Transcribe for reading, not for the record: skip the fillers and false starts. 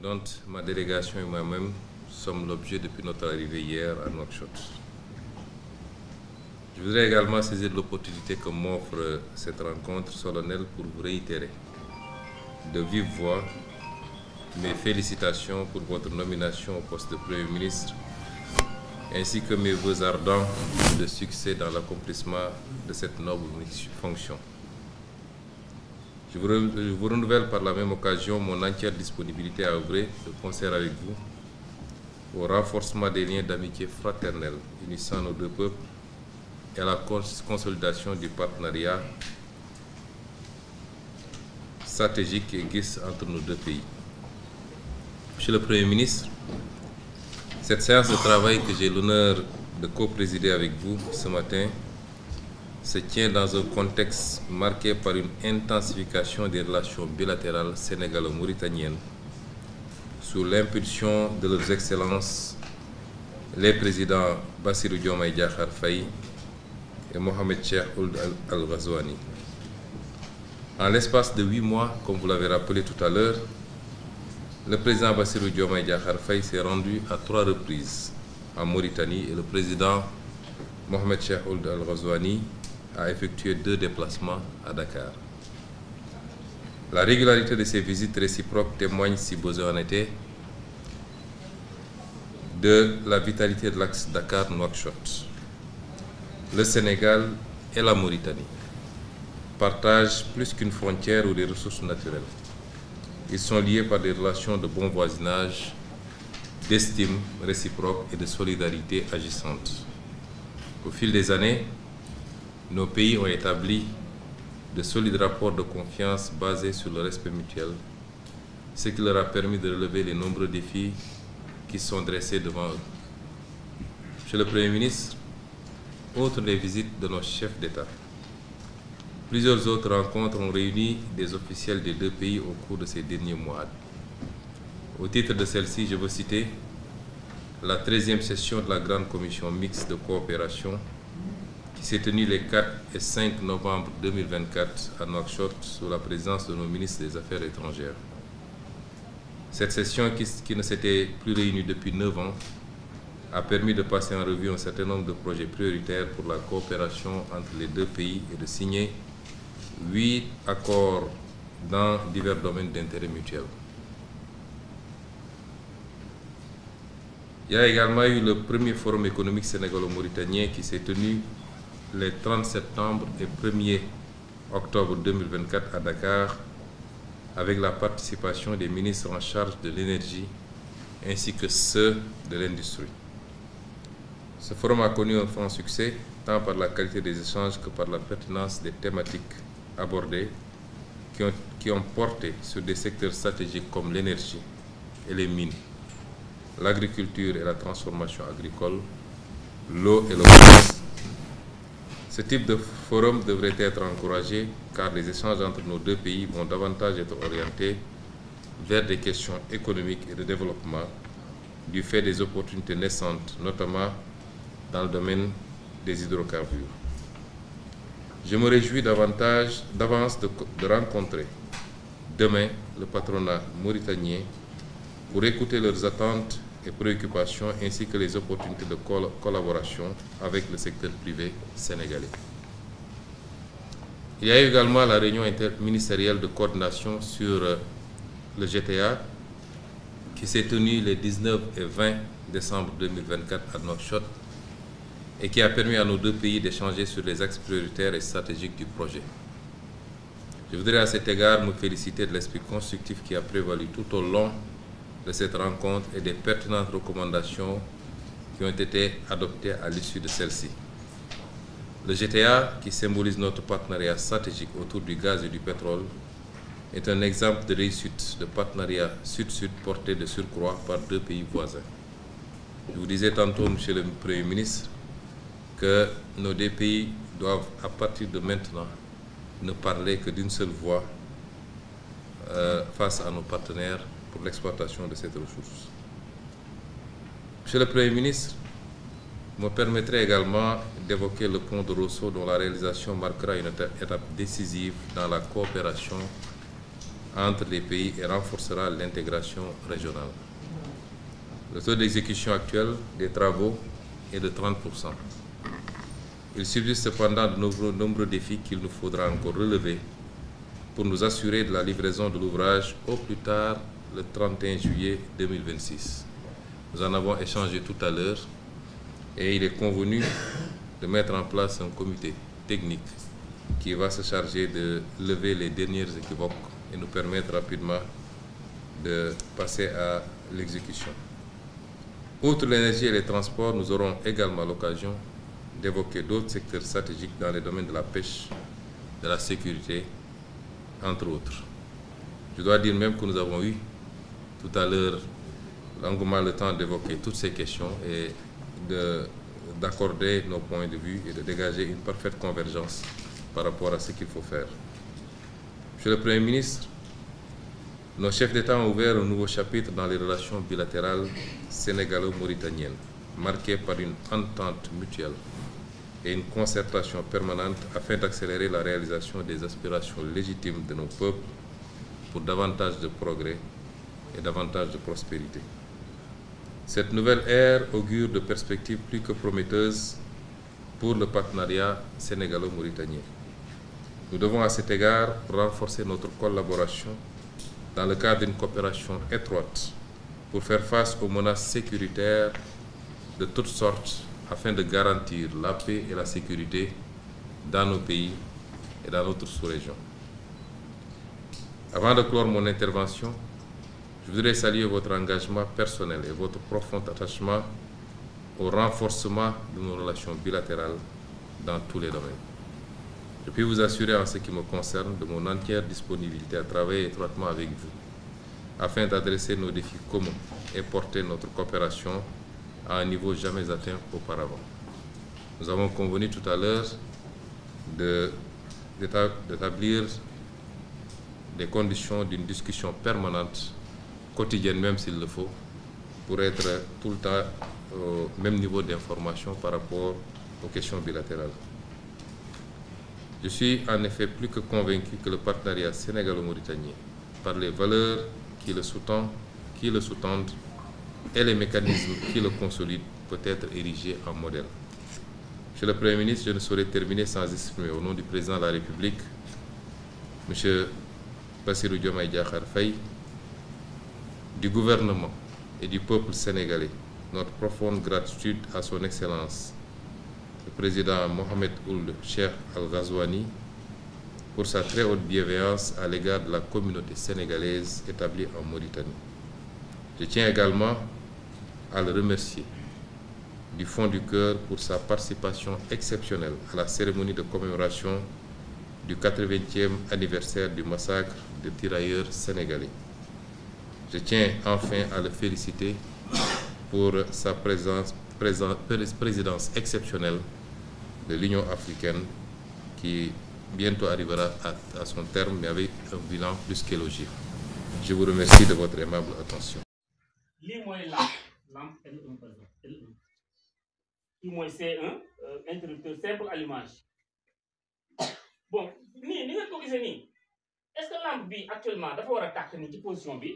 dont ma délégation et moi-même sommes l'objet depuis notre arrivée hier à Nouakchott. Je voudrais également saisir l'opportunité que m'offre cette rencontre solennelle pour vous réitérer de vive voix mes félicitations pour votre nomination au poste de Premier ministre, ainsi que mes vœux ardents de succès dans l'accomplissement de cette noble fonction. Je vous renouvelle par la même occasion mon entière disponibilité à œuvrer de concert avec vous au renforcement des liens d'amitié fraternelle unissant nos deux peuples et à la consolidation du partenariat stratégique qui existe entre nos deux pays. Monsieur le Premier ministre, cette séance de travail que j'ai l'honneur de co-présider avec vous ce matin se tient dans un contexte marqué par une intensification des relations bilatérales sénégalo-mauritaniennes sous l'impulsion de leurs excellences les présidents Bassirou Diomaye Diakhar Faye et Mohamed Cheikh Ould Al Ghazouani. En l'espace de 8 mois, comme vous l'avez rappelé tout à l'heure, le président Bassirou Diomaye Diakhar Faye s'est rendu à 3 reprises en Mauritanie et le président Mohamed Cheikh Ould Al Ghazouani a effectué 2 déplacements à Dakar. La régularité de ces visites réciproques témoigne, si besoin en était, de la vitalité de l'axe Dakar-Nouakchott. Le Sénégal et la Mauritanie partagent plus qu'une frontière ou des ressources naturelles. Ils sont liés par des relations de bon voisinage, d'estime réciproque et de solidarité agissante. Au fil des années, nos pays ont établi de solides rapports de confiance basés sur le respect mutuel, ce qui leur a permis de relever les nombreux défis qui sont dressés devant eux. Monsieur le Premier ministre, outre les visites de nos chefs d'État, plusieurs autres rencontres ont réuni des officiels des deux pays au cours de ces derniers mois. Au titre de celle-ci, je veux citer la 13e session de la Grande Commission mixte de coopération qui s'est tenue les 4 et 5 novembre 2024 à Nouakchott sous la présidence de nos ministres des Affaires étrangères. Cette session, qui ne s'était plus réunie depuis 9 ans, a permis de passer en revue un certain nombre de projets prioritaires pour la coopération entre les deux pays et de signer 8 accords dans divers domaines d'intérêt mutuel. Il y a également eu le premier forum économique sénégalo-mauritanien qui s'est tenu les 30 septembre et 1er octobre 2024 à Dakar avec la participation des ministres en charge de l'énergie ainsi que ceux de l'industrie. Ce forum a connu un franc succès tant par la qualité des échanges que par la pertinence des thématiques abordées qui ont porté sur des secteurs stratégiques comme l'énergie et les mines, l'agriculture et la transformation agricole, l'eau et le commerce. Ce type de forum devrait être encouragé car les échanges entre nos deux pays vont davantage être orientés vers des questions économiques et de développement du fait des opportunités naissantes, notamment dans le domaine des hydrocarbures. Je me réjouis d'avance de rencontrer demain le patronat mauritanien pour écouter leurs attentes et préoccupations ainsi que les opportunités de collaboration avec le secteur privé sénégalais. Il y a également la réunion interministérielle de coordination sur le GTA qui s'est tenue les 19 et 20 décembre 2024 à Nouakchott et qui a permis à nos deux pays d'échanger sur les axes prioritaires et stratégiques du projet. Je voudrais à cet égard me féliciter de l'esprit constructif qui a prévalu tout au long de cette rencontre et des pertinentes recommandations qui ont été adoptées à l'issue de celle-ci. Le GTA, qui symbolise notre partenariat stratégique autour du gaz et du pétrole, est un exemple de réussite de partenariat sud-sud porté de surcroît par deux pays voisins. Je vous disais tantôt, Monsieur le Premier ministre, que nos deux pays doivent, à partir de maintenant, ne parler que d'une seule voix face à nos partenaires pour l'exploitation de cette ressource. Monsieur le Premier ministre, me permettrait également d'évoquer le pont de Rosso dont la réalisation marquera une étape décisive dans la coopération entre les pays et renforcera l'intégration régionale. Le taux d'exécution actuel des travaux est de 30%. Il subsiste cependant de nombreux défis qu'il nous faudra encore relever pour nous assurer de la livraison de l'ouvrage au plus tard le 31 juillet 2026. Nous en avons échangé tout à l'heure et il est convenu de mettre en place un comité technique qui va se charger de lever les dernières équivoques et nous permettre rapidement de passer à l'exécution. Outre l'énergie et les transports, nous aurons également l'occasion d'évoquer d'autres secteurs stratégiques dans les domaines de la pêche, de la sécurité, entre autres. Je dois dire même que nous avons eu tout à l'heure longuement le temps d'évoquer toutes ces questions et d'accorder nos points de vue et de dégager une parfaite convergence par rapport à ce qu'il faut faire. Monsieur le Premier ministre, nos chefs d'État ont ouvert un nouveau chapitre dans les relations bilatérales sénégalo-mauritaniennes, marquées par une entente mutuelle et une concertation permanente afin d'accélérer la réalisation des aspirations légitimes de nos peuples pour davantage de progrès et davantage de prospérité. Cette nouvelle ère augure de perspectives plus que prometteuses pour le partenariat sénégalo-mauritanien. Nous devons à cet égard renforcer notre collaboration dans le cadre d'une coopération étroite pour faire face aux menaces sécuritaires de toutes sortes afin de garantir la paix et la sécurité dans nos pays et dans notre sous-région. Avant de clore mon intervention, je voudrais saluer votre engagement personnel et votre profond attachement au renforcement de nos relations bilatérales dans tous les domaines. Je puis vous assurer en ce qui me concerne de mon entière disponibilité à travailler étroitement avec vous afin d'adresser nos défis communs et porter notre coopération à un niveau jamais atteint auparavant. Nous avons convenu tout à l'heure d'établir des conditions d'une discussion permanente, quotidienne même s'il le faut, pour être tout le temps au même niveau d'information par rapport aux questions bilatérales. Je suis en effet plus que convaincu que le partenariat sénégalo-mauritanien, par les valeurs qui le sous-tendent et les mécanismes qui le consolident, peut être érigé en modèle. Monsieur le Premier ministre, je ne saurais terminer sans exprimer au nom du Président de la République, M. Bassirou Diomaye Diakhar Faye, du gouvernement et du peuple sénégalais, notre profonde gratitude à son Excellence, le Président Mohamed Ould Cheikh Al Ghazouani, pour sa très haute bienveillance à l'égard de la communauté sénégalaise établie en Mauritanie. Je tiens également à le remercier du fond du cœur pour sa participation exceptionnelle à la cérémonie de commémoration du 80e anniversaire du massacre des tirailleurs sénégalais. Je tiens enfin à le féliciter pour sa présidence exceptionnelle de l'Union africaine qui bientôt arrivera à son terme, mais avec un bilan plus qu'élogieux. Je vous remercie de votre aimable attention. Lii mooy lampe L1 par exemple L1 kii mooy C1 interrupteur simple allumage bon nii ni nga ko gisee nii est-ce que lampe bi actuellement dafa war a tàkk ni ci position bi